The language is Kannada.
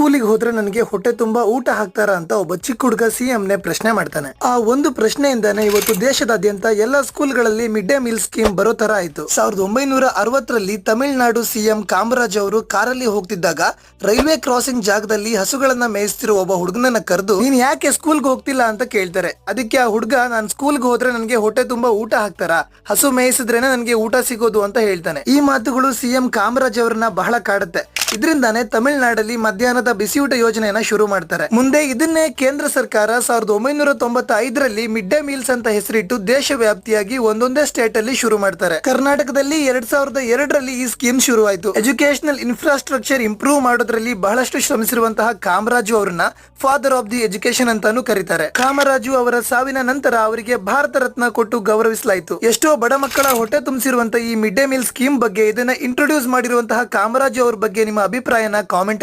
ಸ್ಕೂಲಿಗೆ ಹೋದ್ರೆ ನನಗೆ ಹೊಟ್ಟೆ ತುಂಬಾ ಊಟ ಹಾಕ್ತಾರ ಅಂತ ಒಬ್ಬ ಚಿಕ್ಕ ಹುಡುಗ ಸಿಎಂನೇ ಪ್ರಶ್ನೆ ಮಾಡ್ತಾನೆ. ಆ ಒಂದು ಪ್ರಶ್ನೆಯಿಂದಾನೆ ಇವತ್ತು ದೇಶದಾದ್ಯಂತ ಎಲ್ಲಾ ಸ್ಕೂಲ್ಗಳಲ್ಲಿ ಮಿಡ್ ಡೇ ಮೀಲ್ ಸ್ಕೀಮ್ ಬರೋ ತರ ಆಯ್ತು. 1960ರಲ್ಲಿ ತಮಿಳುನಾಡು ಸಿಎಂ ಕಾಮರಾಜ್ ಅವರು ಕಾರಲ್ಲಿ ಹೋಗ್ತಿದ್ದಾಗ ರೈಲ್ವೆ ಕ್ರಾಸಿಂಗ್ ಜಾಗದಲ್ಲಿ ಹಸುಗಳನ್ನ ಮೇಯಿಸ್ತಿರೋ ಒಬ್ಬ ಹುಡುಗನನ್ನ ಕರೆದು, ನೀನ್ ಯಾಕೆ ಸ್ಕೂಲ್ಗೆ ಹೋಗ್ತಿಲ್ಲ ಅಂತ ಕೇಳ್ತಾರೆ. ಅದಕ್ಕೆ ಆ ಹುಡುಗ, ನಾನ್ ಸ್ಕೂಲ್ಗೆ ಹೋದ್ರೆ ನನಗೆ ಹೊಟ್ಟೆ ತುಂಬಾ ಊಟ ಹಾಕ್ತಾರ, ಹಸು ಮೇಯಿಸಿದ್ರೇನೆ ನನಗೆ ಊಟ ಸಿಗೋದು ಅಂತ ಹೇಳ್ತಾನೆ. ಈ ಮಾತುಗಳು ಸಿಎಂ ಕಾಮರಾಜ್ ಅವರನ್ನ ಬಹಳ ಕಾಡುತ್ತೆ. ಇದರಿಂದಾನೆ ತಮಿಳುನಾಡಲ್ಲಿ ಮಧ್ಯಾಹ್ನದ ಬಿಸಿಯೂಟ ಯೋಜನೆಯನ್ನ ಶುರು ಮಾಡ್ತಾರೆ. ಮುಂದೆ ಇದನ್ನೇ ಕೇಂದ್ರ ಸರ್ಕಾರ 1995ರಲ್ಲಿ ಮಿಡ್ ಡೇ ಮೀಲ್ಸ್ ಅಂತ ಹೆಸರಿಟ್ಟು ದೇಶ ವ್ಯಾಪ್ತಿಯಾಗಿ ಒಂದೊಂದೇ ಸ್ಟೇಟ್ ಅಲ್ಲಿ ಶುರು ಮಾಡ್ತಾರೆ. ಕರ್ನಾಟಕದಲ್ಲಿ 2002ರಲ್ಲಿ ಈ ಸ್ಕೀಮ್ ಶುರುವಾಯಿತು. ಎಜುಕೇಶನಲ್ ಇನ್ಫ್ರಾಸ್ಟ್ರಕ್ಚರ್ ಇಂಪ್ರೂವ್ ಮಾಡೋದ್ರಲ್ಲಿ ಬಹಳಷ್ಟು ಶ್ರಮಿಸಿರುವಂತಹ ಕಾಮರಾಜು ಅವರನ್ನ ಫಾದರ್ ಆಫ್ ದಿ ಎಜುಕೇಶನ್ ಅಂತಾನು ಕರೀತಾರೆ. ಕಾಮರಾಜು ಅವರ ಸಾವಿನ ನಂತರ ಅವರಿಗೆ ಭಾರತ ರತ್ನ ಕೊಟ್ಟು ಗೌರವಿಸಲಾಯಿತು. ಎಷ್ಟೋ ಬಡ ಮಕ್ಕಳ ಹೊಟ್ಟೆ ತುಂಬಿಸಿರುವಂತಹ ಈ ಮಿಡ್ ಡೇ ಮೀಲ್ ಸ್ಕೀಮ್ ಬಗ್ಗೆ, ಇದನ್ನ ಇಂಟ್ರೊಡ್ಯೂಸ್ ಮಾಡಿರುವಂತಹ ಕಾಮರಾಜು ಅವ್ರ ಬಗ್ಗೆ ನಿಮ್ಮ ಅಭಿಪ್ರಾಯನ ಕಾಮೆಂಟ್ ಅಲ್ಲಿ